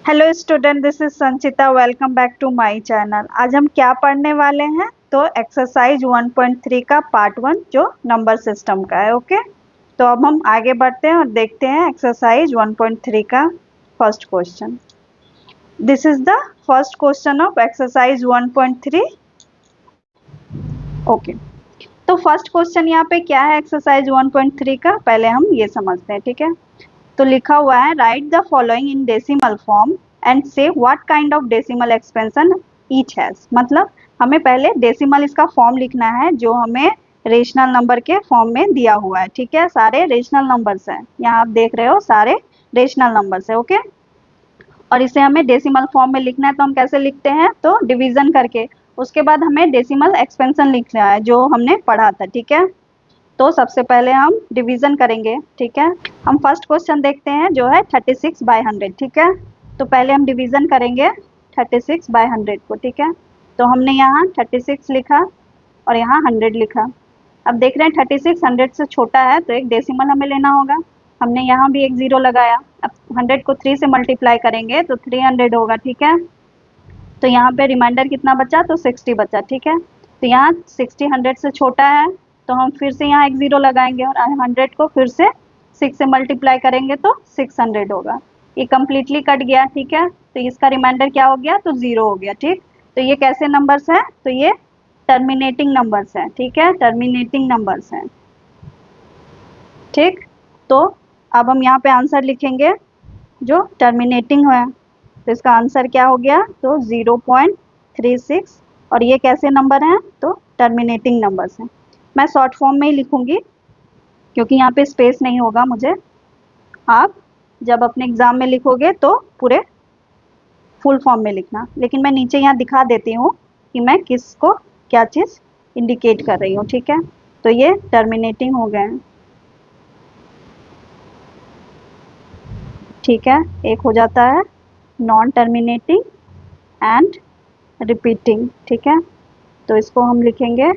Hello student, this is Sanchita. Welcome back to my channel. आज हम क्या पढ़ने वाले हैं? तो एक्सरसाइज 1.3 का पार्ट 1 जो नंबर सिस्टम का है। ओके, तो अब हम आगे बढ़ते हैं और देखते हैं एक्सरसाइज 1.3 का first question. This is the first question of exercise 1.3। Okay, तो फर्स्ट क्वेश्चन यहाँ पे क्या है एक्सरसाइज 1.3 का, पहले हम ये समझते हैं। ठीक है, तो लिखा हुआ है write the following in decimal form and say what kind of decimal expansion each has. मतलब हमें पहले डेसिमल इसका फॉर्म लिखना है जो हमें रेशनल नंबर के फॉर्म में दिया हुआ है। ठीक है, सारे रेशनल नंबर्स हैं, यहाँ आप देख रहे हो सारे रेशनल नंबर्स है। ओके, और इसे हमें डेसिमल फॉर्म में लिखना है, तो हम कैसे लिखते हैं? तो डिवीजन करके। उसके बाद हमें डेसिमल एक्सपेंशन लिखना है जो हमने पढ़ा था। ठीक है, तो सबसे पहले हम डिवीजन करेंगे। ठीक है, हम फर्स्ट क्वेश्चन देखते हैं जो है 36/100। ठीक है, तो पहले हम डिवीजन करेंगे 36/100 को। ठीक है, तो हमने यहाँ 36 लिखा और यहाँ 100 लिखा। अब देख रहे हैं 36 100 से छोटा है तो एक डेसिमल हमें लेना होगा। हमने यहाँ भी एक जीरो लगाया। अब 100 को 3 से मल्टीप्लाई करेंगे तो 300 होगा। ठीक है, तो यहाँ पे रिमाइंडर कितना बचा? तो 60 बचा। ठीक है, तो यहाँ 60 100 से छोटा है तो हम फिर से यहाँ एक जीरो लगाएंगे और 100 को फिर से 6 से मल्टीप्लाई करेंगे तो 600 होगा। ये कम्प्लीटली कट गया। ठीक है, तो इसका रिमाइंडर क्या हो गया? तो 0 हो गया। ठीक, तो ये कैसे नंबर्स हैं? तो ये टर्मिनेटिंग नंबर्स हैं। ठीक है, टर्मिनेटिंग नंबर्स हैं। ठीक, तो अब हम यहाँ पे आंसर लिखेंगे जो टर्मिनेटिंग है, तो इसका आंसर क्या हो गया? तो 0.36। और ये कैसे नंबर हैं? तो टर्मिनेटिंग नंबर्स हैं। मैं शॉर्ट फॉर्म में ही लिखूंगी क्योंकि यहाँ पे स्पेस नहीं होगा मुझे। आप जब अपने एग्जाम में लिखोगे तो पूरे फुल फॉर्म में लिखना, लेकिन मैं नीचे यहाँ दिखा देती हूँ कि मैं किसको क्या चीज़ इंडिकेट कर रही हूँ। ठीक है, तो ये टर्मिनेटिंग हो गए हैं। ठीक है, एक हो जाता है नॉन टर्मिनेटिंग एंड रिपीटिंग। ठीक है, तो इसको हम लिखेंगे,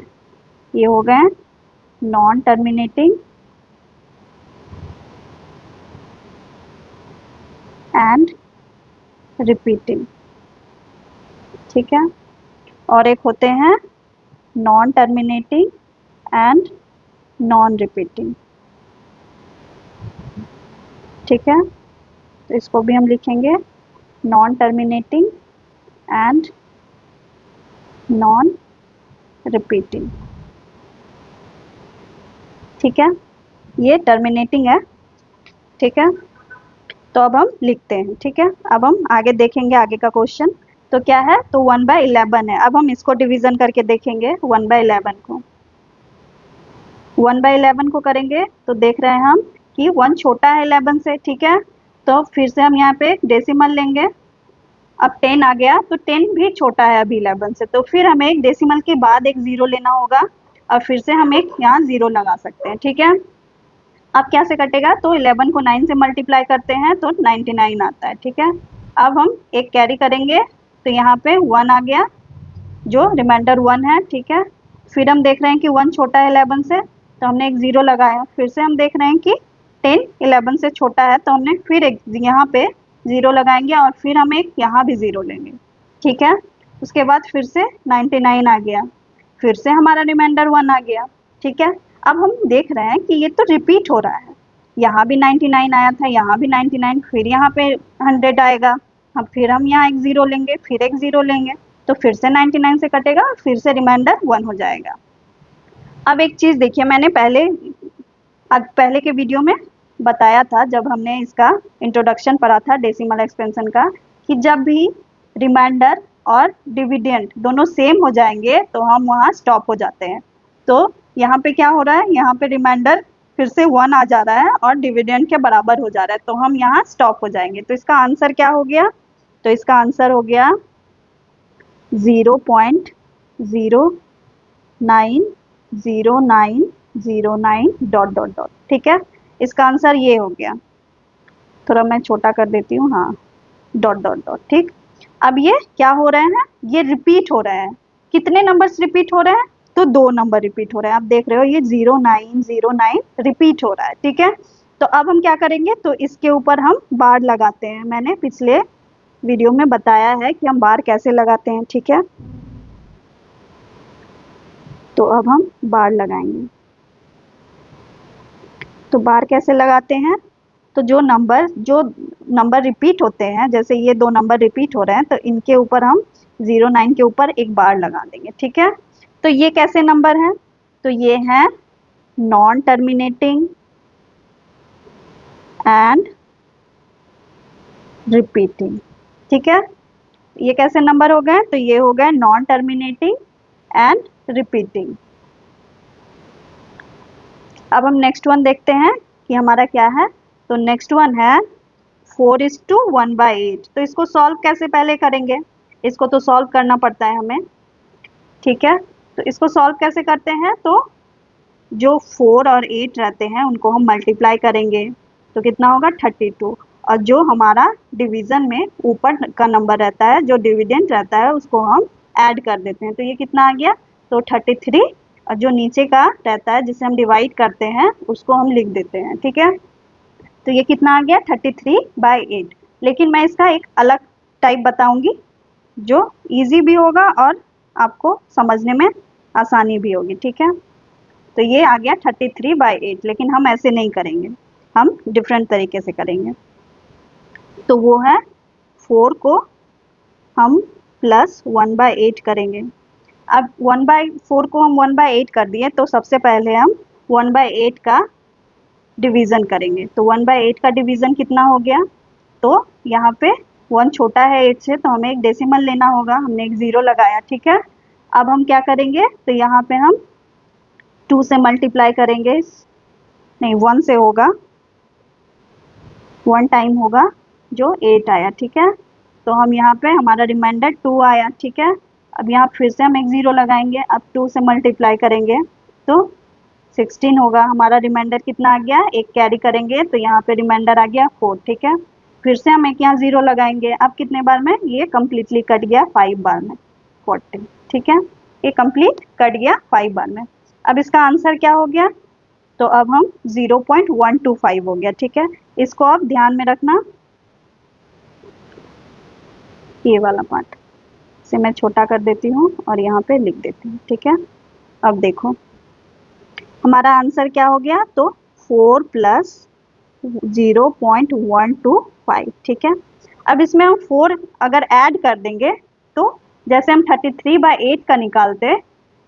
ये हो गए नॉन टर्मिनेटिंग एंड रिपीटिंग। ठीक है, और एक होते हैं non terminating and non repeating. ठीक है, तो इसको भी हम लिखेंगे non terminating and non repeating. ठीक है, ये टर्मिनेटिंग है। ठीक है, तो अब हम लिखते हैं। ठीक है, अब हम आगे देखेंगे आगे का क्वेश्चन। तो क्या है? तो 1/11 है। अब हम इसको डिवीजन करके देखेंगे 1/11 को। 1/11 को करेंगे तो देख रहे हैं हम कि 1 छोटा है 11 से। ठीक है, तो फिर से हम यहाँ पे डेसिमल लेंगे। अब 10 आ गया तो 10 भी छोटा है अभी 11 से, तो फिर हमें एक डेसिमल के बाद एक जीरो लेना होगा और फिर से हम एक यहाँ जीरो लगा सकते हैं। ठीक है, अब क्या से कटेगा? तो 11 को 9 से मल्टीप्लाई करते हैं तो 99 आता है। ठीक है, अब हम एक कैरी करेंगे तो यहाँ पे 1 आ गया जो रिमाइंडर 1 है। ठीक है, फिर हम देख रहे हैं कि 1 छोटा है 11 से तो हमने एक जीरो लगाया। फिर से हम देख रहे हैं कि 10 11 से छोटा है तो हमने फिर एक यहाँ पे जीरो लगाएंगे और फिर हम एक यहाँ भी जीरो लेंगे। ठीक है, उसके बाद फिर से 99 आ गया, फिर से हमारा रिमाइंडर 1 आ गया। ठीक है, अब हम देख रहे हैं कि ये तो रिपीट हो रहा है। यहाँ भी 99 आया था, यहाँ भी 99, फिर यहाँ पे 100 आएगा। अब फिर हम यहाँ एक जीरो लेंगे, फिर एक जीरो लेंगे, तो फिर से 99 से कटेगा और फिर से रिमाइंडर 1 हो जाएगा। अब एक चीज़ देखिए, मैंने पहले के वीडियो में बताया था जब हमने इसका इंट्रोडक्शन पढ़ा था डेसिमल एक्सपेंशन का, कि जब भी रिमाइंडर और डिविडेंड दोनों सेम हो जाएंगे तो हम वहाँ स्टॉप हो जाते हैं। तो यहाँ पे क्या हो रहा है? यहाँ पे रिमाइंडर फिर से 1 आ जा रहा है और डिविडेंड के बराबर हो जा रहा है, तो हम यहाँ स्टॉप हो जाएंगे। तो इसका आंसर क्या हो गया? तो इसका आंसर हो गया 0.090909 डॉट डॉट डॉट। ठीक है, इसका आंसर ये हो गया। थोड़ा मैं छोटा कर देती हूँ, हाँ, डॉट डॉट डॉट। ठीक, अब ये क्या हो रहे हैं? ये रिपीट हो रहे हैं। कितने नंबर्स रिपीट हो रहे हैं? तो 2 नंबर रिपीट हो रहे हैं। आप देख रहे हो ये 0909 रिपीट हो रहा है। ठीक है, तो अब हम क्या करेंगे? तो इसके ऊपर हम बार लगाते हैं। मैंने पिछले वीडियो में बताया है कि हम बार कैसे लगाते हैं, ठीक है। तो अब हम बार लगाएंगे। तो बार कैसे लगाते हैं, तो जो नंबर रिपीट होते हैं, जैसे ये 2 नंबर रिपीट हो रहे हैं, तो इनके ऊपर हम 09 के ऊपर एक बार लगा देंगे, ठीक है। तो ये कैसे नंबर हैं, तो ये हैं नॉन टर्मिनेटिंग एंड रिपीटिंग, ठीक है। ये कैसे नंबर हो गए, तो ये हो गए नॉन टर्मिनेटिंग एंड रिपीटिंग। अब हम नेक्स्ट वन देखते हैं कि हमारा क्या है। तो नेक्स्ट वन है 4:1/8। तो इसको सॉल्व कैसे पहले करेंगे, इसको तो सॉल्व करना पड़ता है हमें, ठीक है। तो इसको सॉल्व कैसे करते हैं, तो जो 4 और 8 रहते हैं उनको हम मल्टीप्लाई करेंगे, तो कितना होगा 32। और जो हमारा डिवीजन में ऊपर का नंबर रहता है, जो डिविडेंड रहता है, उसको हम ऐड कर देते हैं। तो ये कितना आ गया, तो 33। और जो नीचे का रहता है जिसे हम डिवाइड करते हैं उसको हम लिख देते हैं, ठीक है। तो ये कितना आ गया 33/8। लेकिन मैं इसका एक अलग टाइप बताऊंगी जो इजी भी होगा और आपको समझने में आसानी भी होगी, ठीक है। तो ये आ गया 33/8, लेकिन हम ऐसे नहीं करेंगे, हम डिफरेंट तरीके से करेंगे। तो वो है 4 को हम +1/8 करेंगे। अब 1/4 को हम 1/8 कर दिए, तो सबसे पहले हम 1/8 का डिवीज़न करेंगे। तो 1/8 का डिवीज़न कितना हो गया, तो यहाँ पे 1 छोटा है 8 से, तो हमें एक डेसिमल लेना होगा, हमने एक 0 लगाया, ठीक है। अब हम क्या करेंगे, तो यहाँ पे हम 2 से मल्टीप्लाई करेंगे, नहीं 1 से होगा, 1 टाइम होगा जो 8 आया, ठीक है। तो हम यहाँ पे हमारा रिमाइंडर 2 आया, ठीक है। अब यहाँ फिर से हम एक 0 लगाएंगे, अब 2 से मल्टीप्लाई करेंगे तो 16 होगा। हमारा रिमाइंडर कितना आ गया, एक कैरी करेंगे तो यहाँ पे रिमाइंडर आ गया 4, ठीक है। फिर से हम एक यहाँ 0 लगाएंगे, अब कितने बार में, ये कम्प्लीटली कट गया 5 बार में, 40, ठीक है। ये कंप्लीट कट गया 5 बार में। अब इसका आंसर क्या हो गया, तो अब हम 0.125 हो गया, ठीक है। इसको आप ध्यान में रखना, ये वाला पार्ट से मैं छोटा कर देती हूँ और यहाँ पे लिख देती हूँ, ठीक है। अब देखो हमारा आंसर क्या हो गया, तो 4 + 0.125, ठीक है। अब इसमें हम 4 अगर ऐड कर देंगे, तो जैसे हम 33/8 का निकालते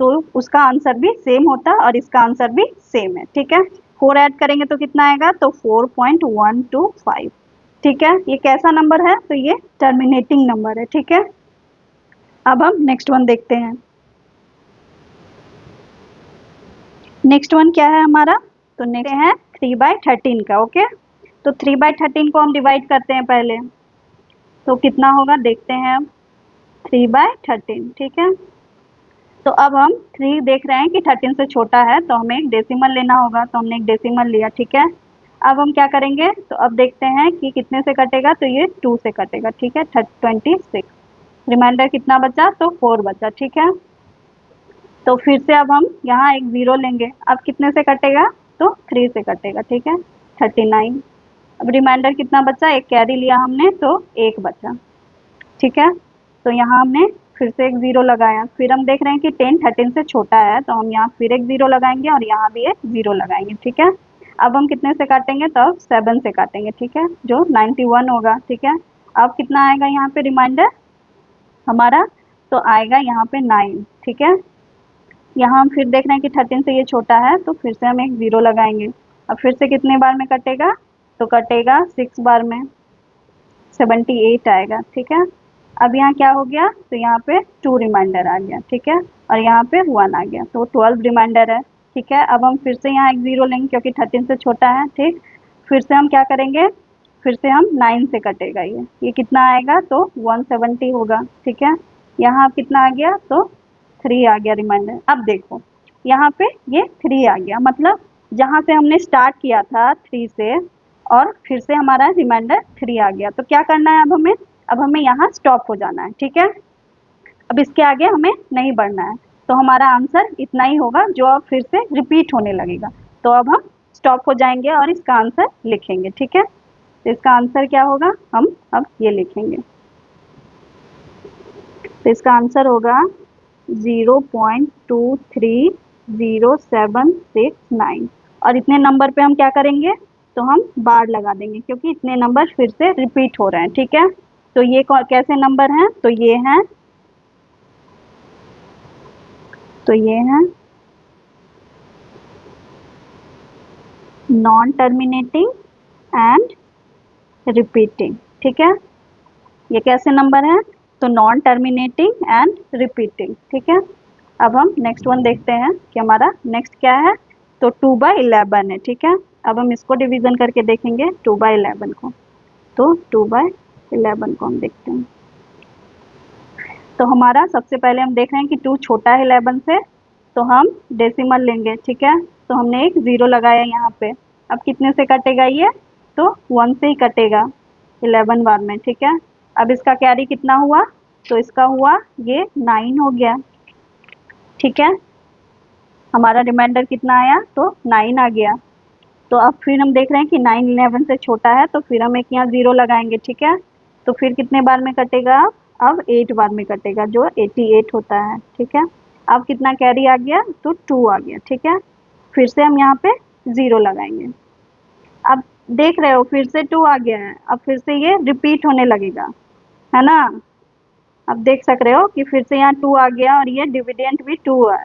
तो उसका आंसर भी सेम होता और इसका आंसर भी सेम है, ठीक है। 4 ऐड करेंगे तो कितना आएगा, तो 4.125, ठीक है। ये कैसा नंबर है, तो ये टर्मिनेटिंग नंबर है, ठीक है। अब हम नेक्स्ट वन देखते हैं। नेक्स्ट वन क्या है हमारा, तो नेक्स्ट है 3/13 का, ओके। तो 3/13 को हम डिवाइड करते हैं पहले, तो कितना होगा देखते हैं अब, 3/13, ठीक है। तो अब हम 3 देख रहे हैं कि 13 से छोटा है, तो हमें एक डेसिमल लेना होगा, तो हमने एक डेसिमल लिया, ठीक है। अब हम क्या करेंगे, तो अब देखते हैं कि कितने से कटेगा, तो ये 2 से कटेगा, ठीक है। 26 रिमाइंडर कितना बचा, तो 4 बचा, ठीक है। तो फिर से अब हम यहाँ एक 0 लेंगे, अब कितने से कटेगा, तो 3 से कटेगा, ठीक है। 39। अब रिमाइंडर कितना बचा, एक कैरी लिया हमने तो 1 बचा, ठीक है। तो यहाँ हमने फिर से एक 0 लगाया, फिर हम देख रहे हैं कि 10 13 से छोटा है, तो हम यहाँ फिर एक 0 लगाएंगे और यहाँ भी एक 0 लगाएंगे, ठीक है। अब हम कितने से काटेंगे, तो अब 7 से काटेंगे, ठीक है, जो 91 होगा, ठीक है। अब कितना आएगा यहाँ पे रिमाइंडर हमारा, तो आएगा यहाँ पे 9, ठीक है। यहाँ हम फिर देख रहे हैं कि 13 से ये छोटा है, तो फिर से हम एक 0 लगाएंगे। अब फिर से कितने बार में कटेगा, तो कटेगा 6 बार में, 78 आएगा, ठीक है। अब यहाँ क्या हो गया, तो यहाँ पे 2 रिमाइंडर आ गया, ठीक है। और यहाँ पे 1 आ गया, तो 12 रिमाइंडर है, ठीक है। अब हम फिर से यहाँ एक 0 लेंगे क्योंकि 13 से छोटा है, ठीक। फिर से हम क्या करेंगे, फिर से हम 9 से कटेगा, ये कितना आएगा, तो 170 होगा, ठीक है। यहाँ कितना आ गया, तो 3 आ गया रिमाइंडर। अब देखो यहाँ पे ये 3 आ गया, मतलब जहाँ से हमने स्टार्ट किया था 3 से और फिर से हमारा रिमाइंडर 3 आ गया, तो क्या करना है अब हमें यहाँ स्टॉप हो जाना है, ठीक है। अब इसके आगे हमें नहीं बढ़ना है, तो हमारा आंसर इतना ही होगा जो अब फिर से रिपीट होने लगेगा। तो अब हम स्टॉप हो जाएंगे और इसका आंसर लिखेंगे, ठीक है। तो इसका आंसर क्या होगा, हम अब ये लिखेंगे, तो इसका आंसर होगा 0.230769। और इतने नंबर पे हम क्या करेंगे, तो हम बार लगा देंगे क्योंकि इतने नंबर फिर से रिपीट हो रहे हैं। ठीक है, तो ये कैसे नंबर हैं, तो ये हैं, तो ये हैं नॉन टर्मिनेटिंग एंड रिपीटिंग। ठीक है, ये कैसे नंबर हैं, तो नॉन टर्मिनेटिंग एंड रिपीटिंग। ठीक है, अब हम नेक्स्ट वन देखते हैं कि हमारा नेक्स्ट क्या है, तो 2/11 है। ठीक है, अब हम इसको डिवीजन करके देखेंगे 2/11 को। तो 2/11 को हम देखते हैं, तो हमारा सबसे पहले हम देख रहे हैं कि 2 छोटा है 11 से, तो हम डेसिमल लेंगे। ठीक है, तो हमने एक 0 लगाया यहाँ पे। अब कितने से कटेगा ये, तो 1 से ही कटेगा 11 बार में। ठीक है, अब इसका कैरी कितना हुआ, तो इसका हुआ ये 9 हो गया। ठीक है, हमारा रिमाइंडर कितना आया, तो 9 आ गया। तो अब फिर हम देख रहे हैं कि 9 11 से छोटा है, तो फिर हम एक यहाँ 0 लगाएंगे। ठीक है, तो फिर कितने बार में कटेगा, अब 8 बार में कटेगा, जो 88 होता है। ठीक है, अब कितना कैरी आ गया, तो 2 आ गया। ठीक है, फिर से हम यहाँ पे 0 लगाएंगे। अब देख रहे हो फिर से 2 आ गया है, अब फिर से ये रिपीट होने लगेगा, है ना। अब देख सक रहे हो कि फिर से यहाँ 2 आ गया और ये डिविडेंट भी 2 है,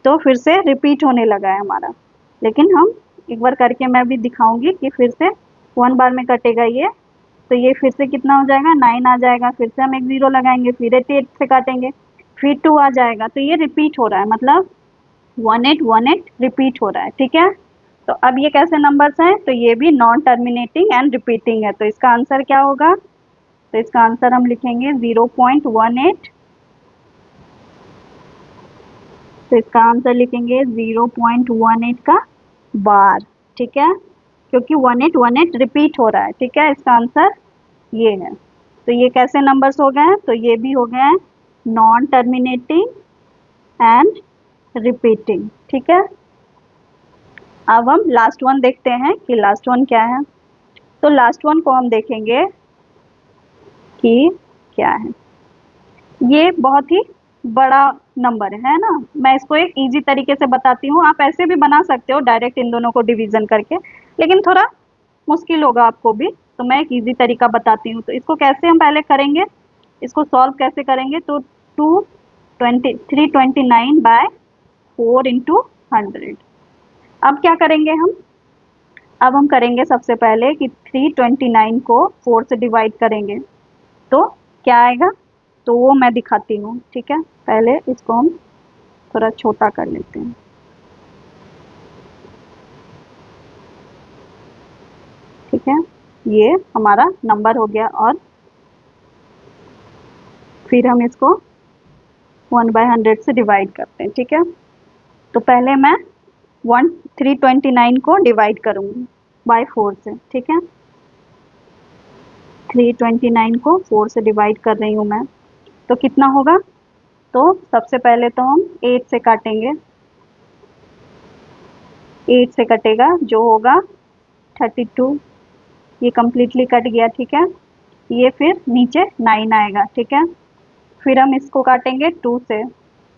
तो फिर से रिपीट होने लगा है हमारा। लेकिन हम एक बार करके मैं भी दिखाऊंगी कि फिर से 1 बार में कटेगा ये, तो ये फिर से कितना हो जाएगा, 9 आ जाएगा। फिर से हम एक 0 लगाएंगे, फिर 88 से काटेंगे, फिर 2 आ जाएगा। तो ये रिपीट हो रहा है, मतलब 1818 रिपीट हो रहा है। ठीक है, तो अब ये कैसे नंबर्स हैं, तो ये भी नॉन टर्मिनेटिंग एंड रिपीटिंग है। तो इसका आंसर क्या होगा, तो इसका आंसर हम लिखेंगे 0.18। तो इसका आंसर लिखेंगे 0.18 का बार। ठीक है, क्योंकि 1818 रिपीट हो रहा है। ठीक है, इसका आंसर ये है। तो ये कैसे नंबर्स हो गए हैं, तो ये भी हो गए हैं नॉन टर्मिनेटिंग एंड रिपीटिंग। ठीक है, अब हम लास्ट वन देखते हैं कि लास्ट वन क्या है। तो लास्ट वन को हम देखेंगे कि क्या है। ये बहुत ही बड़ा नंबर है ना, मैं इसको एक इजी तरीके से बताती हूँ। आप ऐसे भी बना सकते हो डायरेक्ट इन दोनों को डिवीजन करके, लेकिन थोड़ा मुश्किल होगा आपको भी, तो मैं एक इजी तरीका बताती हूँ। तो इसको कैसे हम पहले करेंगे, इसको सॉल्व कैसे करेंगे, तो 329/4 इंटू 100। अब क्या करेंगे हम, अब हम करेंगे सबसे पहले कि 329 को 4 से डिवाइड करेंगे, तो क्या आएगा, तो वो मैं दिखाती हूँ। ठीक है, पहले इसको हम थोड़ा छोटा कर लेते हैं। ठीक है, ये हमारा नंबर हो गया, और फिर हम इसको 1/100 से डिवाइड करते हैं। ठीक है, तो पहले मैं 329 को डिवाइड करूँगी बाय 4 से। ठीक है, 329 को 4 से डिवाइड कर रही हूँ मैं, तो कितना होगा, तो सबसे पहले तो हम 8 से काटेंगे, 8 से कटेगा जो होगा 32, ये कम्प्लीटली कट गया। ठीक है, ये फिर नीचे 9 आएगा। ठीक है, फिर हम इसको काटेंगे 2 से,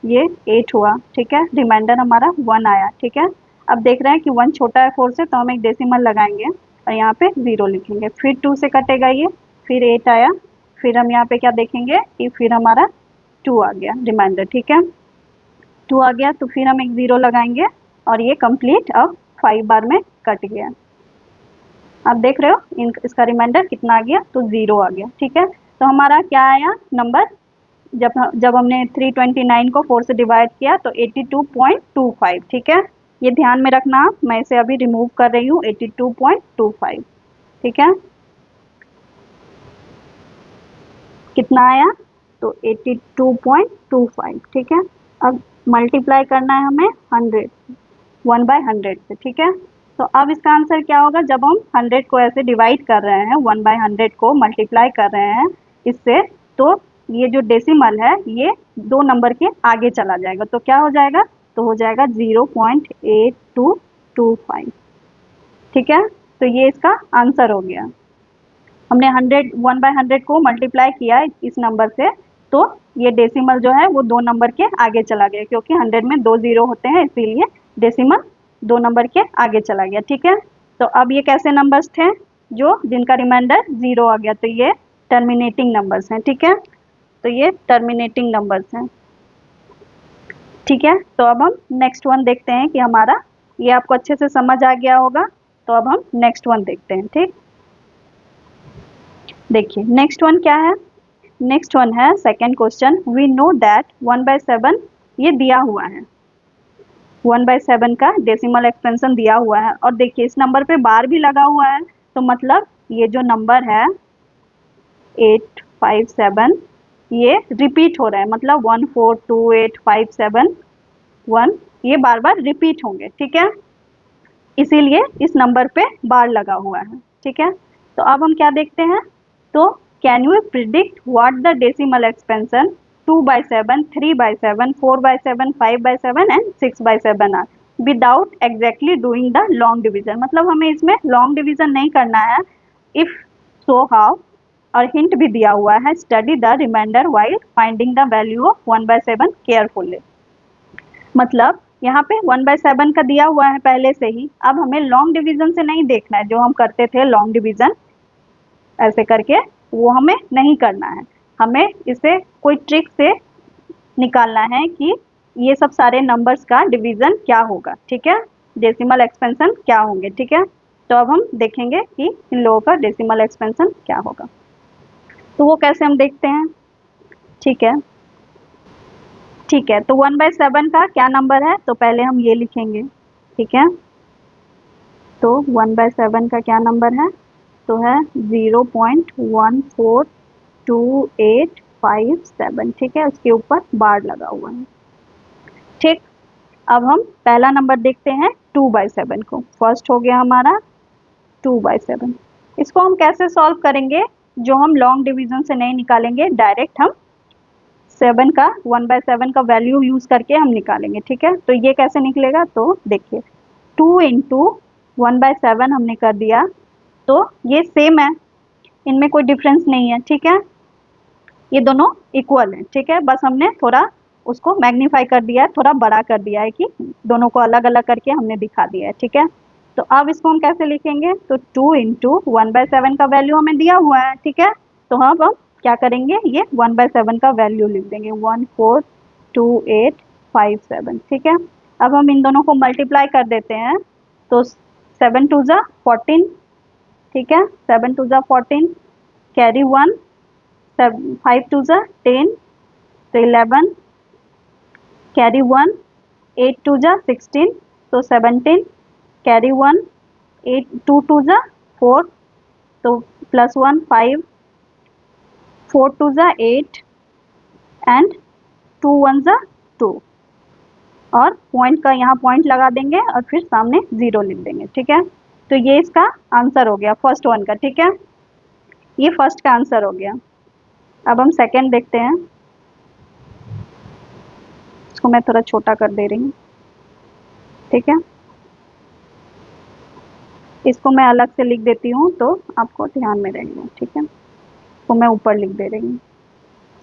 ये 8 हुआ। ठीक है, रिमाइंडर हमारा 1 आया। ठीक है, अब देख रहे हैं कि 1 छोटा है 4 से, तो हम एक डेसिमल लगाएंगे और यहाँ पे 0 लिखेंगे, फिर 2 से कटेगा ये, फिर 8 आया, फिर हम यहाँ पे क्या देखेंगे कि फिर हमारा 2 आ गया रिमाइंडर। ठीक है, 2 आ गया, तो फिर हम एक 0 लगाएंगे और ये कंप्लीट अब 5 बार में कट गया। आप देख रहे हो इसका रिमाइंडर कितना आ गया, तो 0 आ गया। ठीक है, तो हमारा क्या आया नंबर, जब हमने 329 को 4 से डिवाइड किया, तो 82.25। ठीक है, ये ध्यान में रखना, मैं इसे अभी रिमूव कर रही हूँ, 82.25। ठीक है, कितना आया, तो 82.25। ठीक है, अब मल्टीप्लाई करना है हमें 100, 1/100 से। ठीक है, तो अब इसका आंसर क्या होगा, जब हम 100 को ऐसे डिवाइड कर रहे हैं, 1/100 को मल्टीप्लाई कर रहे हैं इससे, तो ये जो डेसिमल है ये 2 नंबर के आगे चला जाएगा, तो क्या हो जाएगा, तो हो जाएगा 0.8225। ठीक है, तो ये इसका आंसर हो गया। हमने 100 1/100 को मल्टीप्लाई किया इस नंबर से, तो ये डेसिमल जो है वो 2 नंबर के आगे चला गया, क्योंकि 100 में 2 जीरो होते हैं, इसीलिए डेसिमल 2 नंबर के आगे चला गया। ठीक है, तो अब ये कैसे नंबर्स थे जो जिनका रिमाइंडर 0 आ गया, तो ये टर्मिनेटिंग नंबर्स हैं। ठीक है, तो ये टर्मिनेटिंग नंबर्स हैं। ठीक है, तो अब हम नेक्स्ट वन देखते हैं कि हमारा, ये आपको अच्छे से समझ आ गया होगा, तो अब हम नेक्स्ट वन देखते हैं। ठीक, देखिए नेक्स्ट वन क्या है। नेक्स्ट वन है second question, we know that 1/7 ये दिया हुआ है, 1/7 का डेसिमल एक्सपेंशन दिया हुआ है, और देखिए इस नंबर पे बार भी लगा हुआ है, तो मतलब ये जो नंबर है 857 ये रिपीट हो रहा है, मतलब 142857 ये बार बार रिपीट होंगे। ठीक है, इसीलिए इस नंबर पे बार लगा हुआ है। ठीक है, तो अब हम क्या देखते हैं, तो can you predict what the decimal expansion 2/7, 3/7, 4/7, 5/7 and 6/7 are without exactly doing the long division. मतलब हमें इसमें लॉन्ग डिवीजन नहीं करना है। इफ सो हाउ, और हिंट भी दिया हुआ है, study the remainder while finding the value of 1/7 carefully. मतलब यहाँ पे 1/7 का दिया हुआ है पहले से ही, अब हमें लॉन्ग डिवीजन से नहीं देखना है, जो हम करते थे लॉन्ग डिवीजन ऐसे करके, वो हमें नहीं करना है। हमें इसे कोई ट्रिक से निकालना है कि ये सब सारे नंबर्स का डिवीजन क्या होगा। ठीक है, डेसिमल एक्सपेंशन क्या होंगे। ठीक है, तो अब हम देखेंगे कि इन लोगों का डेसिमल एक्सपेंशन क्या होगा, तो वो कैसे हम देखते हैं। ठीक है, ठीक है, तो 1/7 का क्या नंबर है, तो पहले हम ये लिखेंगे। ठीक है, तो 1/7 का क्या नंबर है, तो है 0.142857। ठीक है, उसके ऊपर बार लगा हुआ है। ठीक, अब हम पहला नंबर देखते हैं 2/7 को। फर्स्ट हो गया हमारा 2/7। इसको हम कैसे सॉल्व करेंगे, जो हम लॉन्ग डिवीजन से नहीं निकालेंगे, डायरेक्ट हम 7 का 1/7 का वैल्यू यूज करके हम निकालेंगे। ठीक है, तो ये कैसे निकलेगा, तो देखिए 2 इंटू 1/7 हमने कर दिया, तो ये सेम है, इनमें कोई डिफरेंस नहीं है। ठीक है, ये दोनों इक्वल हैं। ठीक है, बस हमने थोड़ा उसको मैग्नीफाई कर दिया है, थोड़ा बड़ा कर दिया है, कि दोनों को अलग अलग करके हमने दिखा दिया है। ठीक है, तो अब इसको हम कैसे लिखेंगे, तो 2 इंटू 1/7 का वैल्यू हमें दिया हुआ है। ठीक है, तो अब हम क्या करेंगे, ये 1/7 का वैल्यू लिख देंगे 142857। ठीक है, अब हम इन दोनों को मल्टीप्लाई कर देते हैं, तो 7 2 ज़ा 14। ठीक है, 7 2 ज़ा 14, कैरी 1, 5 2 ज़ा 10, तो 11, कैरी 1, 8 2 ज़ा 16, तो 17, कैरी 1, 8 2 2 ज़ा 4, तो +1 5, 4 2 ज़ा 8 एंड 2 1 ज़ा 2, और पॉइंट का यहाँ पॉइंट लगा देंगे और फिर सामने 0 लिख देंगे। ठीक है, तो ये इसका आंसर हो गया फर्स्ट वन का। ठीक है, ये फर्स्ट का आंसर हो गया। अब हम सेकंड देखते हैं, इसको मैं थोड़ा छोटा कर दे रही हूँ। ठीक है, इसको मैं अलग से लिख देती हूँ, तो आपको ध्यान में रहेगा। ठीक है, तो मैं ऊपर लिख दे रही हूँ,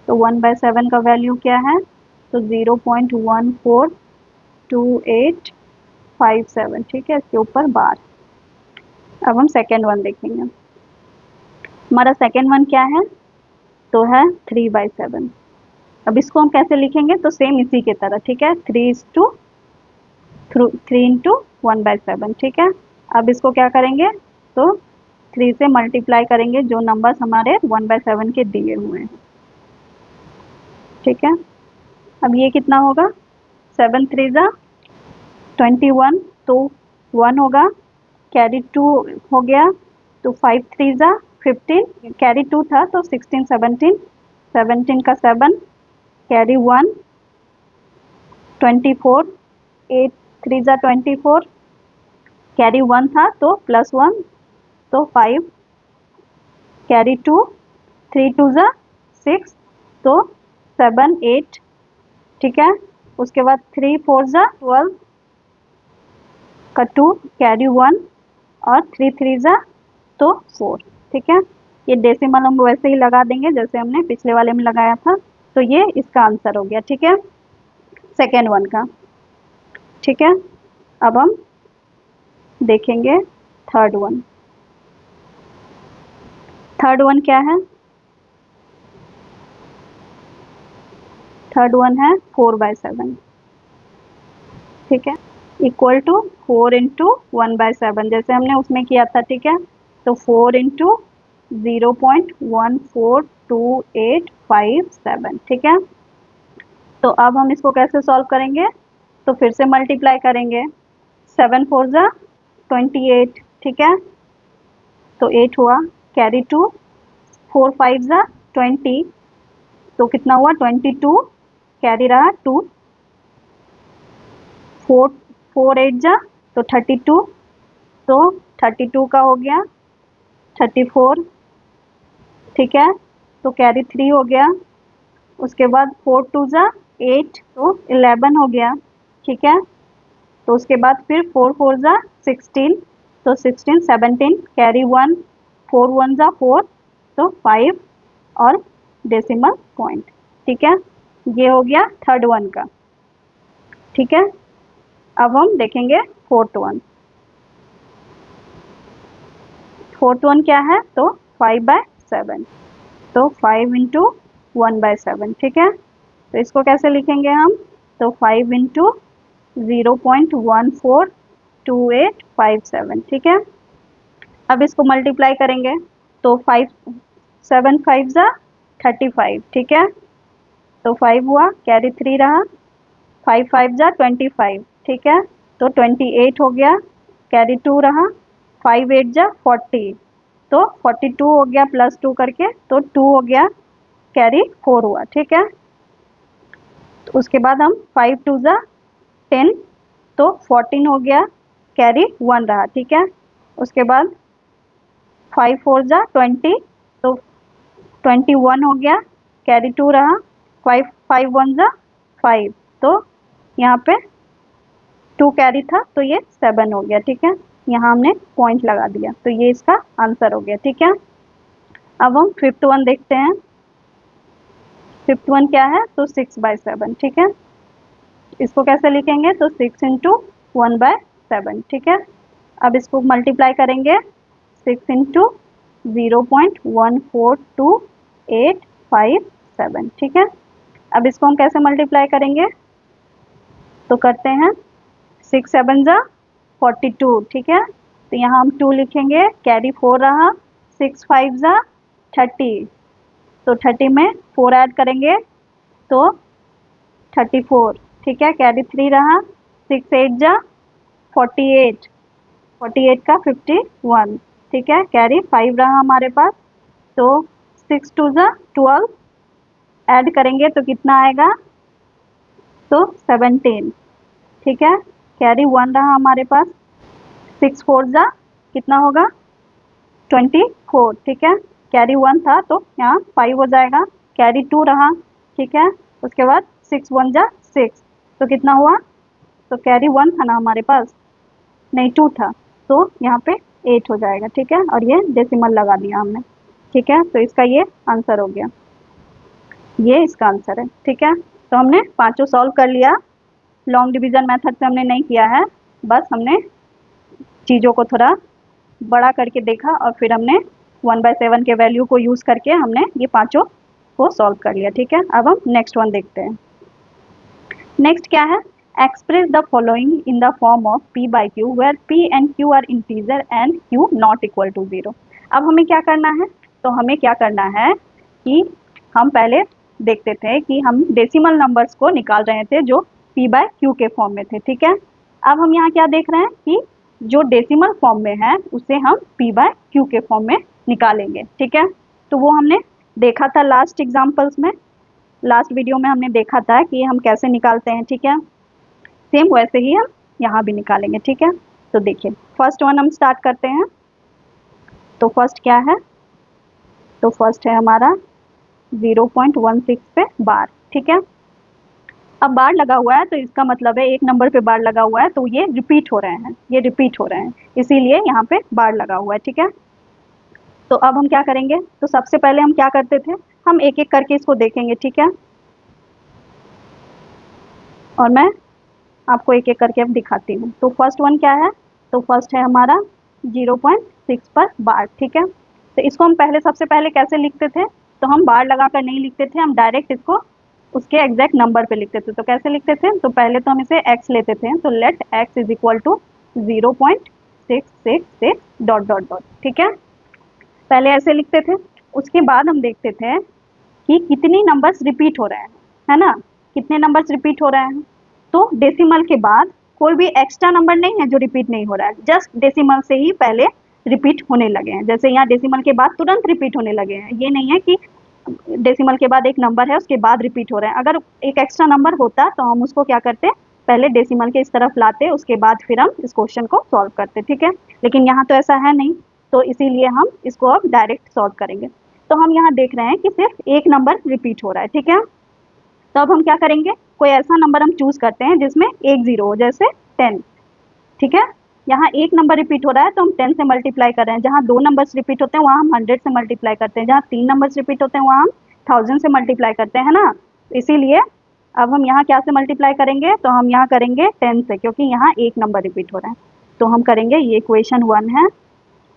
तो 1/7 का वैल्यू क्या है, तो 0.142857। ठीक है, इसके ऊपर बार। अब हम सेकेंड वन देखेंगे, हमारा सेकेंड वन क्या है, तो है 3/7। अब इसको हम कैसे लिखेंगे, तो सेम इसी के तरह। ठीक है, 3 इंटू 1/7। ठीक है, अब इसको क्या करेंगे, तो 3 से मल्टीप्लाई करेंगे जो नंबर्स हमारे 1/7 के दिए हुए हैं। ठीक है, अब ये कितना होगा, 7 3 ज़ा 21, तो 1 होगा, कैरी 2 हो गया, तो 5 3 ज़ा 15, कैरी 2 था तो 16 17, 17 का 7, कैरी 1 24, 8 3 ज़ा 24, कैरी 1 था तो +1, तो 5, कैरी 2, 3 2 ज़ा 6, तो 7 8। ठीक है, उसके बाद 3 4 ज़ा 12 का 2, कैरी 1, और 3 3 ज़ा तो 4। ठीक है, ये डेसिमल हम वैसे ही लगा देंगे जैसे हमने पिछले वाले में लगाया था। तो ये इसका आंसर हो गया, ठीक है, सेकेंड वन का। ठीक है, अब हम देखेंगे थर्ड वन। थर्ड वन क्या है? थर्ड वन है 4/7, ठीक है, इक्वल टू 4 इंटू 1/7, जैसे हमने उसमें किया था, ठीक है। तो 4 इंटू 0.14285, ठीक है। तो अब हम इसको कैसे सॉल्व करेंगे? तो फिर से मल्टीप्लाई करेंगे, 7 4 ज़ा 28, ठीक है, तो 8 हुआ, कैरी 2, 4 5 ज़ा 20, तो कितना हुआ 22, कैरी रहा 2, 4 4 8 जा तो 32, तो 32 का हो गया 34, ठीक है, तो कैरी 3 हो गया। उसके बाद 4 2 ज़ा 8, तो 11 हो गया, ठीक है। तो उसके बाद फिर 4 4 ज़ा 16, तो 16 17, कैरी 1, 4 1 ज़ा 4, तो 5 और डेसिमल पॉइंट, ठीक है। ये हो गया थर्ड वन का, ठीक है। अब हम देखेंगे फोर्थ वन। फोर्थ वन क्या है? तो 5/7, तो 5 इंटू 1/7, ठीक है। तो इसको कैसे लिखेंगे हम? तो 5 इंटू 0.142857, ठीक है। अब इसको मल्टीप्लाई करेंगे, तो 5 7 5 ज़ा 35, ठीक है, तो 5 हुआ, कैरी 3 रहा, 5 5 ज़ा 25, ठीक है, तो 28 हो गया, कैरी 2 रहा, 5 8 ज़ा 40, तो 42 हो गया प्लस 2 करके, तो 2 हो गया, कैरी 4 हुआ, ठीक है। तो उसके बाद हम 5 2 ज़ा 10, तो 14 हो गया, कैरी 1 रहा, ठीक है। उसके बाद 5 4 ज़ा 20, तो 21 हो गया, कैरी 2 रहा, 5 5 1 ज़ा 5, तो यहाँ पे 2 कैरी था, तो ये 7 हो गया, ठीक है। यहाँ हमने पॉइंट लगा दिया, तो ये इसका आंसर हो गया, ठीक है। अब हम फिफ्थ वन देखते हैं। फिफ्थ वन क्या है? तो 6/7, ठीक है। इसको कैसे लिखेंगे? तो 6 इंटू 1/7, ठीक है। अब इसको मल्टीप्लाई करेंगे, 6 इंटू 0.142857, ठीक है। अब इसको हम कैसे मल्टीप्लाई करेंगे? तो करते हैं, 6 7 ज़ा 42, ठीक है, तो यहाँ हम 2 लिखेंगे, कैरी 4 रहा, 6 5 ज़ा 30, तो 30 में 4 ऐड करेंगे, तो 34, ठीक है, कैरी 3 रहा, 6 8 ज़ा 48, 48 का 51, ठीक है, कैरी 5 रहा हमारे पास, तो 6 2 ज़ा 12, ऐड करेंगे तो कितना आएगा? तो 17, ठीक है, कैरी 1 रहा हमारे पास, 6 4 ज़ा कितना होगा? 24, ठीक है, कैरी 1 था तो यहाँ 5 हो जाएगा, कैरी 2 रहा, ठीक है। उसके बाद 6 1 ज़ा 6, तो कितना हुआ? तो कैरी 1 था ना हमारे पास, नहीं 2 था, तो यहाँ पे 8 हो जाएगा, ठीक है, और ये डेसिमल लगा दिया हमने, ठीक है। तो इसका ये आंसर हो गया, ये इसका आंसर है, ठीक है। तो हमने पाँचों सॉल्व कर लिया। लॉन्ग डिवीजन मेथड से हमने नहीं किया है, बस हमने चीज़ों को थोड़ा बड़ा करके देखा और फिर हमने 1/7 के वैल्यू को यूज़ करके हमने ये पाँचों को सॉल्व कर लिया, ठीक है। अब हम नेक्स्ट वन देखते हैं। नेक्स्ट क्या है? Express the following in the form of p/q where p and q are integer and q not equal to 0। अब हमें क्या करना है? तो हमें क्या करना है कि हम पहले देखते थे कि हम डेसिमल नंबर्स को निकाल रहे थे जो p/q के फॉर्म में थे, ठीक है। अब हम यहाँ क्या देख रहे हैं कि जो डेसिमल फॉर्म में है उसे हम p/q के फॉर्म में निकालेंगे, ठीक है। तो वो हमने देखा था लास्ट एग्जाम्पल्स में, लास्ट वीडियो में हमने देखा था कि हम कैसे निकालते हैं, ठीक है। सेम वैसे ही हम यहाँ भी निकालेंगे, ठीक है। तो देखिए, फर्स्ट वन हम स्टार्ट करते हैं। तो फर्स्ट क्या है? तो फर्स्ट है हमारा 0.16 पे बार, ठीक है। अब बार लगा हुआ है तो इसका मतलब है एक नंबर पे बार लगा हुआ है तो ये रिपीट हो रहे हैं, ये रिपीट हो रहे हैं, इसीलिए यहाँ पे बार लगा हुआ है, ठीक है। तो अब हम क्या करेंगे? तो सबसे पहले हम क्या करते थे, हम एक एक करके इसको देखेंगे, ठीक है। और मैं आपको एक एक करके अब दिखाती हूँ। तो फर्स्ट वन क्या है, तो फर्स्ट है हमारा 0.6 पर बार, ठीक है। तो इसको हम पहले सबसे पहले कैसे लिखते थे, तो हम बार लगाकर नहीं लिखते थे, हम डायरेक्ट इसको उसके एग्जैक्ट नंबर पे लिखते थे। तो कैसे लिखते थे, तो पहले तो हम इसे x लेते थे, तो let x is equal to 0.666 dot dot dot, ठीक है। पहले ऐसे लिखते थे, उसके बाद हम देखते थे कि कितनी नंबर्स रिपीट हो रहे हैं, है ना, कितने नंबर्स रिपीट हो रहे हैं। तो डेसिमल के बाद कोई भी एक्स्ट्रा नंबर नहीं है जो रिपीट नहीं हो रहा है, जस्ट डेसिमल से ही पहले रिपीट होने लगे हैं। जैसे यहाँ डेसिमल के बाद तुरंत रिपीट होने लगे हैं, ये नहीं है कि डेसिमल के बाद एक नंबर है उसके बाद रिपीट हो रहे हैं। अगर एक एक्स्ट्रा नंबर होता तो हम उसको क्या करते, पहले डेसिमल के इस तरफ लाते, उसके बाद फिर हम इस क्वेश्चन को सॉल्व करते, ठीक है। लेकिन यहाँ तो ऐसा है नहीं, तो इसीलिए हम इसको अब डायरेक्ट सॉल्व करेंगे। तो हम यहाँ देख रहे हैं कि सिर्फ एक नंबर रिपीट हो रहा है, ठीक है। तो अब हम क्या करेंगे, कोई ऐसा नंबर हम चूज करते हैं जिसमें एक जीरो हो, जैसे 10, ठीक है। यहाँ एक नंबर रिपीट हो रहा है तो हम 10 से मल्टीप्लाई कर रहे हैं, जहाँ दो नंबर्स रिपीट होते हैं वहाँ हम 100 से मल्टीप्लाई करते हैं, जहाँ तीन नंबर्स रिपीट होते हैं वहाँ हम 1000 से मल्टीप्लाई करते हैं ना। इसीलिए अब हम यहाँ क्या से मल्टीप्लाई करेंगे, तो हम यहाँ करेंगे 10 से, क्योंकि यहाँ एक नंबर रिपीट हो रहा है। तो हम करेंगे, ये इक्वेशन 1 है,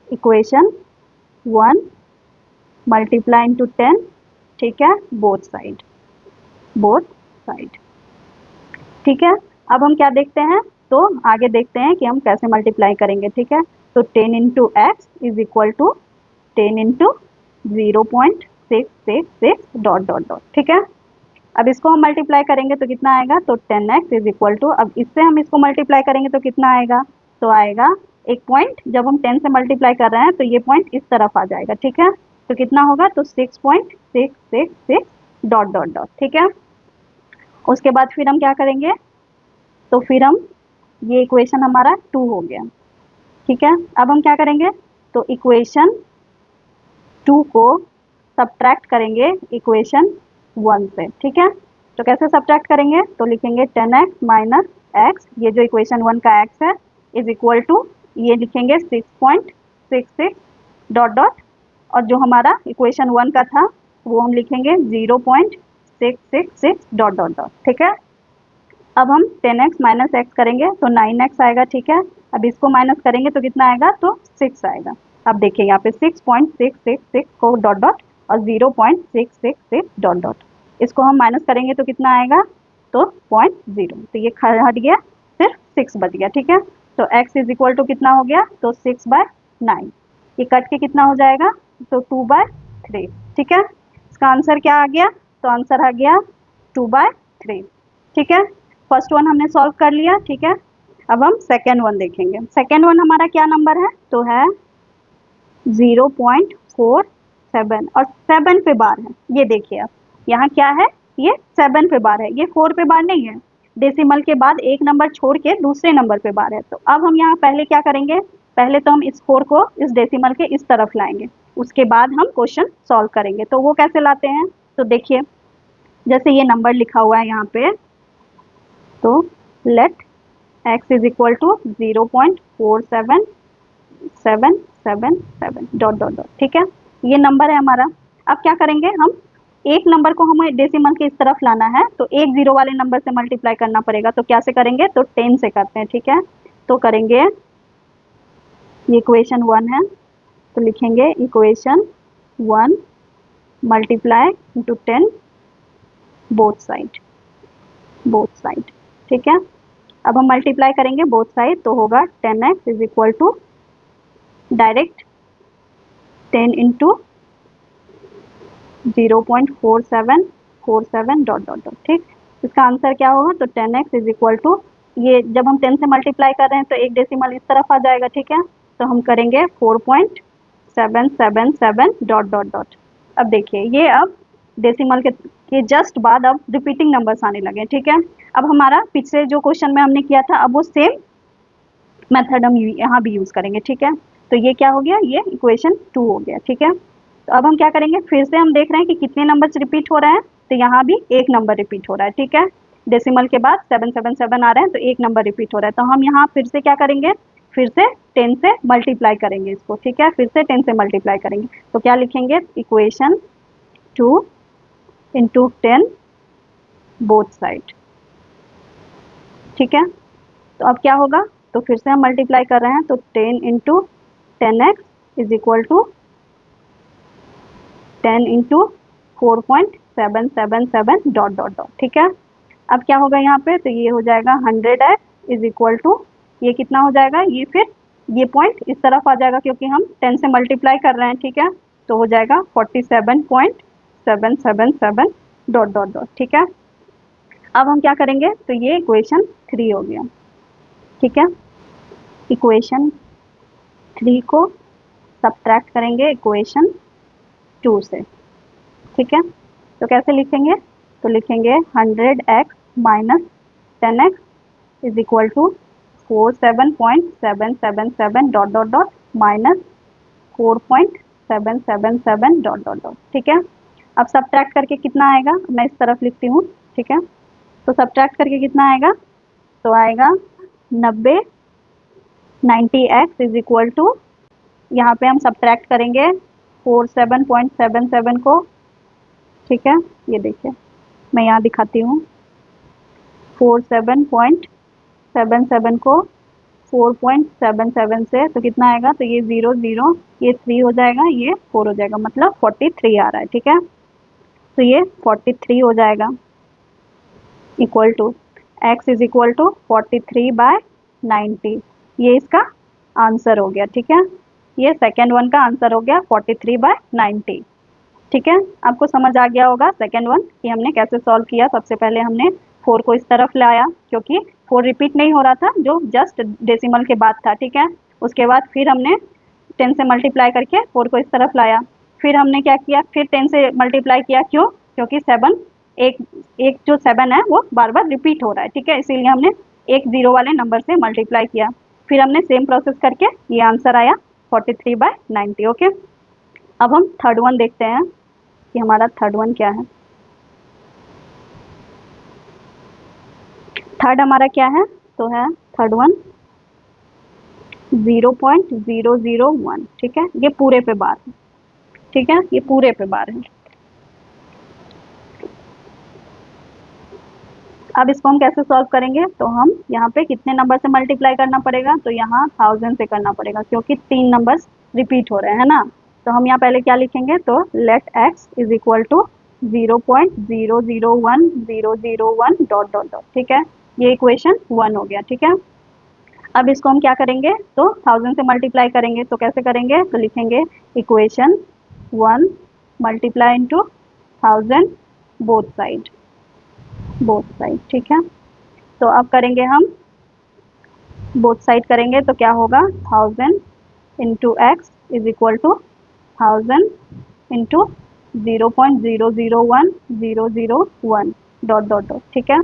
इक्वेशन 1 मल्टीप्लाई इंटू 10, ठीक है, बोथ साइड, बोथ साइड, ठीक है। अब हम क्या देखते हैं, तो आगे देखते हैं कि हम कैसे मल्टीप्लाई करेंगे, ठीक है। तो 10 into x is equal to 10 into 0.666 dot dot dot, ठीक है। अब इसको हम मल्टीप्लाई करेंगे तो कितना आएगा, तो 10x इज इक्वल टू, अब इससे हम इसको मल्टीप्लाई करेंगे तो कितना आएगा, तो आएगा एक पॉइंट, जब हम 10 से मल्टीप्लाई कर रहे हैं तो ये पॉइंट इस तरफ आ जाएगा, ठीक है। तो कितना होगा, तो 6.666 डॉट डॉट डॉट, ठीक है। उसके बाद फिर हम क्या करेंगे, तो फिर हम, ये इक्वेशन हमारा 2 हो गया, ठीक है। अब हम क्या करेंगे, तो इक्वेशन 2 को सब्ट्रैक्ट करेंगे इक्वेशन 1 से, ठीक है। तो कैसे सब्ट्रैक्ट करेंगे, तो लिखेंगे 10x माइनस एक्स, ये जो इक्वेशन 1 का x है, इज इक्वल टू, ये लिखेंगे 6.66 डॉट डॉट, और जो हमारा इक्वेशन 1 का था वो हम लिखेंगे 0.666 डॉट डॉट डॉट, ठीक है। अब हम 10x माइनस एक्स करेंगे तो 9x आएगा, ठीक है। अब इसको माइनस करेंगे तो कितना आएगा, तो 6 आएगा। अब देखिए यहाँ पे 6.666 को डॉट डॉट और 0.666 डॉट डॉट, इसको हम माइनस करेंगे तो कितना आएगा, तो 0.0, तो ये हट गया, सिर्फ 6 बच गया, ठीक है। तो x इज इक्वल टू कितना हो गया, तो 6/9, ये कट के कितना हो जाएगा, तो 2/3, ठीक है। इसका आंसर क्या आ गया, तो आंसर आ गया 2/3, ठीक है। फर्स्ट वन हमने सॉल्व कर लिया, ठीक है। अब हम सेकेंड वन देखेंगे। सेकेंड वन हमारा क्या नंबर है, तो है 0.47, और 7 पे बार है, ये देखिए आप, यहाँ क्या है, ये 7 पे बार है, ये 4 पे बार नहीं है। डेसिमल के बाद एक नंबर छोड़ के दूसरे नंबर पे बार है। तो अब हम यहाँ पहले क्या करेंगे, पहले तो हम इस 4 को इस डेसिमल के इस तरफ लाएंगे, उसके बाद हम क्वेश्चन सॉल्व करेंगे। तो वो कैसे लाते हैं, तो देखिए, जैसे ये नंबर लिखा हुआ है यहाँ पे, तो let x is equal to 0.47777 dot dot dot, ठीक है, ये नंबर है हमारा। अब क्या करेंगे, हम एक नंबर को हमें डेसिमल के इस तरफ लाना है, तो एक जीरो वाले नंबर से मल्टीप्लाई करना पड़ेगा। तो क्या से करेंगे, तो 10 से करते हैं, ठीक है। तो करेंगे, ये इक्वेशन 1 है, तो लिखेंगे equation 1 multiply into 10 both side, both side, ठीक है। अब हम मल्टीप्लाई करेंगे बोथ साइड, तो होगा 10x is equal to direct 10 into 0.4747 dot dot dot, ठीक। इसका आंसर क्या होगा, तो 10x इज इक्वल टू, ये जब हम 10 से मल्टीप्लाई कर रहे हैं तो एक डेसिमल इस तरफ आ जाएगा, ठीक है। तो हम करेंगे 4.777 डॉट डॉट डॉट। अब देखिए, ये अब डेसिमल के जस्ट बाद अब रिपीटिंग नंबर्स आने लगे, ठीक है। अब हमारा पिछले जो क्वेश्चन में हमने किया था, अब वो सेम मेथड हम यहाँ भी यूज़ करेंगे, ठीक है। तो ये क्या हो गया, ये इक्वेशन 2 हो गया, ठीक है। तो अब हम क्या करेंगे, फिर से हम देख रहे हैं कि कितने नंबर्स रिपीट हो रहे हैं, तो यहाँ भी एक नंबर रिपीट हो रहा है, ठीक है। डेसिमल के बाद 777 आ रहे हैं, तो एक नंबर रिपीट हो रहा है। तो हम यहाँ फिर से क्या करेंगे, फिर से 10 से मल्टीप्लाई करेंगे इसको, ठीक है, फिर से 10 से मल्टीप्लाई करेंगे। तो क्या लिखेंगे, इक्वेशन 2 इंटू 10 बोथ साइड, ठीक है। तो अब क्या होगा, तो फिर से हम मल्टीप्लाई कर रहे हैं, तो 10 into 10x is equal to 10 into 4.777 dot dot dot. ठीक है। अब क्या होगा यहाँ पे, तो ये हो जाएगा 100x इज इक्वल टू, ये कितना हो जाएगा, ये फिर ये पॉइंट इस तरफ आ जाएगा क्योंकि हम 10 से मल्टीप्लाई कर रहे हैं। ठीक है। तो हो जाएगा 47.777 डॉट डॉट डॉट। ठीक है। अब हम क्या करेंगे, तो ये इक्वेशन 3 हो गया। ठीक है। इक्वेशन 3 को सब्ट्रैक्ट करेंगे इक्वेशन 2 से। ठीक है। तो कैसे लिखेंगे, तो लिखेंगे 100x minus 10x is equal to 47.777 dot dot dot minus 4.777 dot dot dot. ठीक है। अब सब्ट्रैक्ट करके कितना आएगा, मैं इस तरफ लिखती हूँ। ठीक है। तो सब्ट्रैक्ट करके कितना आएगा, तो आएगा 90x इज इक्वल टू, यहाँ पे हम सब्ट्रैक्ट करेंगे 47.77 को। ठीक है। ये देखिए मैं यहाँ दिखाती हूँ, 47.77 को 4.77 से तो कितना आएगा, तो ये 0 0, ये 3 हो जाएगा, ये 4 हो जाएगा, मतलब 43 आ रहा है। ठीक है। तो ये 43 हो जाएगा equal to x is equal to 43/90। ये इसका आंसर हो गया। ठीक है। ये सेकेंड वन का आंसर हो गया 43/90। ठीक है। आपको समझ आ गया होगा सेकेंड वन कि हमने कैसे सॉल्व किया। सबसे पहले हमने 4 को इस तरफ लाया क्योंकि 4 रिपीट नहीं हो रहा था, जो जस्ट डेसिमल के बाद था। ठीक है। उसके बाद फिर हमने 10 से मल्टीप्लाई करके 4 को इस तरफ लाया। फिर हमने क्या किया, फिर 10 से मल्टीप्लाई किया, क्यों, क्योंकि 7 एक एक जो 7 है वो बार बार रिपीट हो रहा है। ठीक है। इसीलिए हमने एक 0 वाले नंबर से मल्टीप्लाई किया। फिर हमने सेम प्रोसेस करके ये आंसर आया 43/90। ओके। अब हम थर्ड वन देखते हैं कि हमारा थर्ड वन क्या है। थर्ड हमारा क्या है, तो है थर्ड वन 0.001। ठीक है। ये पूरे पे बार है। ठीक है। ये पूरे पे बार है। अब इसको हम कैसे सॉल्व करेंगे, तो हम यहाँ पे कितने नंबर से मल्टीप्लाई करना पड़ेगा, तो यहाँ 1000 से करना पड़ेगा क्योंकि 3 नंबर्स रिपीट हो रहे हैं ना। तो हम यहाँ पहले क्या लिखेंगे, तो let x is equal to 0.001001 dot dot dot. ठीक है। ये इक्वेशन 1 हो गया। ठीक है। अब इसको हम क्या करेंगे, तो 1000 से मल्टीप्लाई करेंगे। तो कैसे करेंगे, तो लिखेंगे equation 1 multiply into 1000 both side. ठीक है। तो अब करेंगे हम बोथ साइड करेंगे, तो क्या होगा 1000 into x is equal to 1000 into 0.001001 dot dot dot. ठीक है।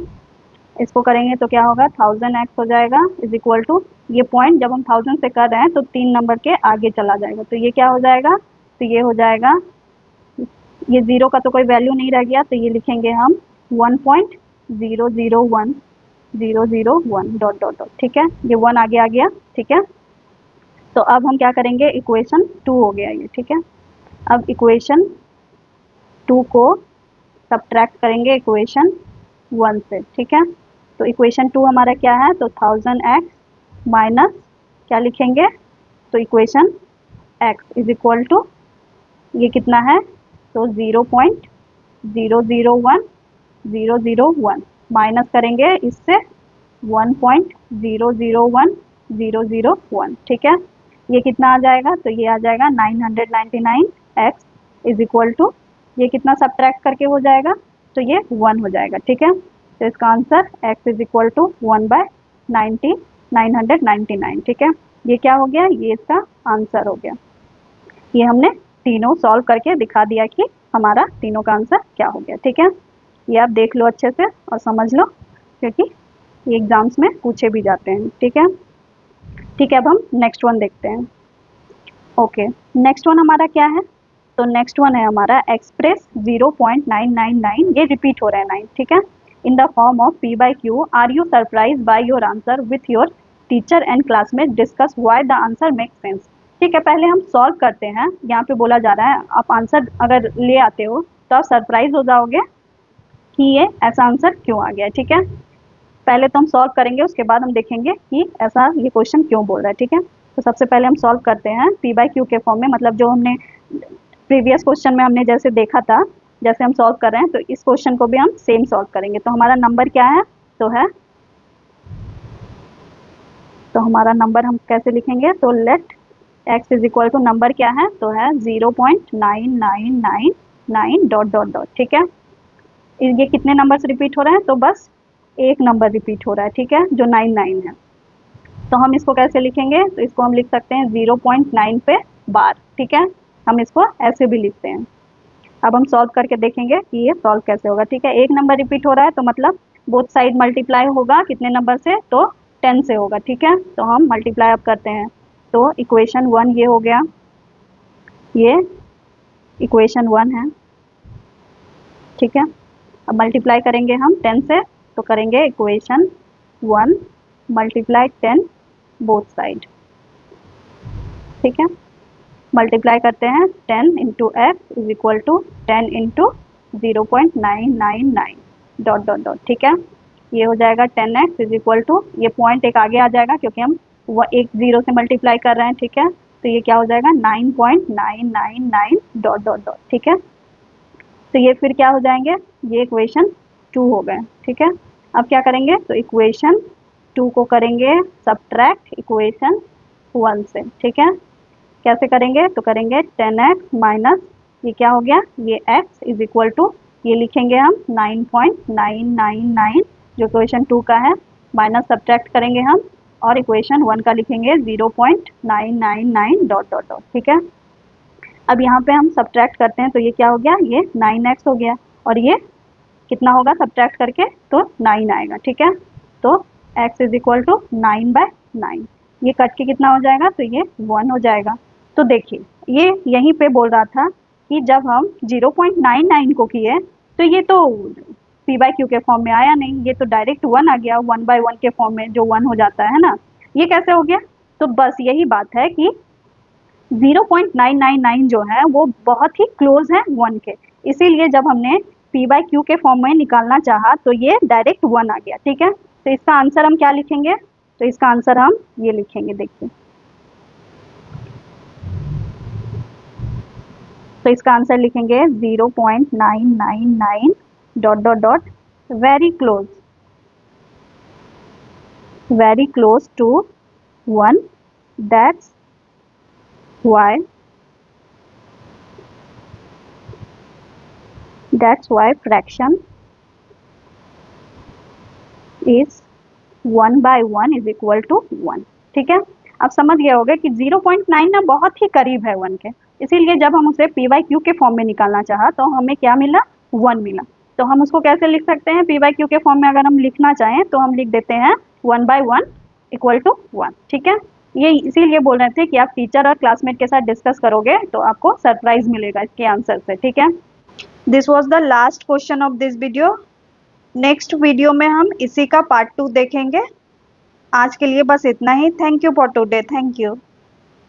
इसको करेंगे तो क्या होगा 1000x हो जाएगा इज इक्वल टू, ये पॉइंट जब हम 1000 से कर रहे हैं तो 3 नंबर के आगे चला जाएगा, तो ये क्या हो जाएगा, तो ये हो जाएगा, ये 0 का तो कोई वैल्यू नहीं रह गया, तो ये लिखेंगे हम 1.001001 डॉट डॉट डॉट। ठीक है। ये 1 आगे आ गया। ठीक है। तो अब हम क्या करेंगे, इक्वेशन 2 हो गया ये। ठीक है। अब इक्वेशन 2 को सब्ट्रैक्ट करेंगे इक्वेशन 1 से। ठीक है। तो इक्वेशन 2 हमारा क्या है, तो 1000x माइनस क्या लिखेंगे, तो equation x is equal to, ये कितना है, तो 0.001001 माइनस करेंगे इससे 1.001001। ठीक है। ये कितना आ जाएगा, तो ये आ जाएगा 999x इज इक्वल टू, ये कितना सब्ट्रैक्ट करके हो जाएगा, तो ये 1 हो जाएगा। ठीक है। तो इसका answer x is equal to 1/999। ठीक है। ये क्या हो गया, ये इसका आंसर हो गया। ये हमने तीनों सॉल्व करके दिखा दिया कि हमारा तीनों का आंसर क्या हो गया। ठीक है। ये आप देख लो अच्छे से और समझ लो, क्योंकि ये एग्जाम्स में पूछे भी जाते हैं। ठीक है। ठीक है। अब हम नेक्स्ट वन देखते हैं। ओके। नेक्स्ट वन हमारा क्या है, तो नेक्स्ट वन है हमारा एक्सप्रेस 0.999, ये रिपीट हो रहा है 9। ठीक है। In the form of p by q, are you surprise by your answer with your teacher and classmate, discuss why the answer make sense. ठीक है। पहले हम सॉल्व करते हैं। यहाँ पे बोला जा रहा है आप आंसर अगर ले आते हो तो आप सरप्राइज हो जाओगे कि ये ऐसा आंसर क्यों आ गया। ठीक है। पहले तो हम सॉल्व करेंगे, उसके बाद हम देखेंगे कि ऐसा ये क्वेश्चन क्यों बोल रहा है, ठीक है। तो सबसे पहले हम सॉल्व करते हैं पी बाई क्यू के फॉर्म में, मतलब जो हमने प्रीवियस क्वेश्चन में हमने जैसे देखा था, जैसे हम सॉल्व कर रहे हैं, तो इस क्वेश्चन को भी हम सेम सॉल्व करेंगे। तो हमारा नंबर क्या है, तो हमारा नंबर हम कैसे लिखेंगे, तो let x is equal to number क्या है, तो है 0.9999 डॉट डॉट डॉट, ठीक है। ये कितने नंबर से रिपीट हो रहे हैं, तो बस एक नंबर रिपीट हो रहा है, ठीक है, जो 99 है। तो हम इसको कैसे लिखेंगे, तो इसको हम लिख सकते हैं 0.9 पे बार, ठीक है। हम इसको ऐसे भी लिखते हैं। अब हम सॉल्व करके देखेंगे कि ये सॉल्व कैसे होगा, ठीक है। एक नंबर रिपीट हो रहा है तो मतलब बोथ साइड मल्टीप्लाई होगा कितने नंबर से, तो 10 से होगा, ठीक है। तो हम मल्टीप्लाई अब करते हैं, तो इक्वेशन 1 ये हो गया, ये इक्वेशन 1 है, ठीक है। अब मल्टीप्लाई करेंगे हम 10 से, तो करेंगे इक्वेशन 1 मल्टीप्लाई 10 बोथ साइड, ठीक है। मल्टीप्लाई करते हैं 10 into x is equal to 10 into 0.999 dot dot dot, ठीक है। ये हो जाएगा 10x इज इक्वल टू, ये पॉइंट एक आगे आ जाएगा क्योंकि हम एक जीरो से मल्टीप्लाई कर रहे हैं, ठीक है। तो ये क्या हो जाएगा 9.999 डॉट डॉट डॉट, ठीक है। तो ये फिर क्या हो जाएंगे, ये इक्वेशन 2 हो गए, ठीक है। अब क्या करेंगे, तो इक्वेशन 2 को करेंगे सब्ट्रैक्ट इक्वेशन 1 से, ठीक है। कैसे करेंगे, तो करेंगे 10x माइनस ये क्या हो गया, ये x इज इक्वल टू, ये लिखेंगे हम 9.999 जो इक्वेशन 2 का है, माइनस सब्ट्रैक्ट करेंगे हम, और इक्वेशन 1 का लिखेंगे 0.999 डॉट डॉट डॉट, ठीक है। अब यहाँ पे हम सब्ट्रैक्ट करते हैं, तो ये क्या हो गया, ये 9x हो गया, और ये कितना होगा सब्ट्रैक्ट करके, तो 9 आएगा, ठीक है। तो x इज इक्वल टू 9/9, ये कट के कितना हो जाएगा, तो ये 1 हो जाएगा। तो देखिए ये यहीं पे बोल रहा था कि जब हम 0.99 को किए तो ये तो p बाई क्यू के फॉर्म में आया नहीं, ये तो डायरेक्ट 1 आ गया, 1/1 के फॉर्म में जो 1 हो जाता है ना, ये कैसे हो गया। तो बस यही बात है कि 0.999 जो है वो बहुत ही क्लोज है 1 के, इसीलिए जब हमने p बाई क्यू के फॉर्म में निकालना चाहा तो ये डायरेक्ट 1 आ गया, ठीक है। तो इसका आंसर हम क्या लिखेंगे, तो इसका आंसर हम ये लिखेंगे, देखिए। तो इसका आंसर लिखेंगे 0.999 dot dot dot, very close to 1, that's why fraction is 1/1 is equal to 1, ठीक है। आप समझ गए होंगे कि 0.9 ना बहुत ही करीब है 1 के, इसीलिए जब हम उसे p बाई क्यू के फॉर्म में निकालना चाहा तो हमें क्या मिला, 1 मिला। तो हम उसको कैसे लिख सकते हैं, p बाई क्यू के फॉर्म में अगर हम लिखना चाहें तो हम लिख देते हैं 1/1 इक्वल टू 1, ठीक है। ये इसीलिए बोल रहे थे कि आप टीचर और क्लासमेट के साथ डिस्कस करोगे तो आपको सरप्राइज मिलेगा इसके आंसर से, ठीक है। This was the last question of this video. Next video में हम इसी का पार्ट 2 देखेंगे। आज के लिए बस इतना ही। Thank you for today. Thank you.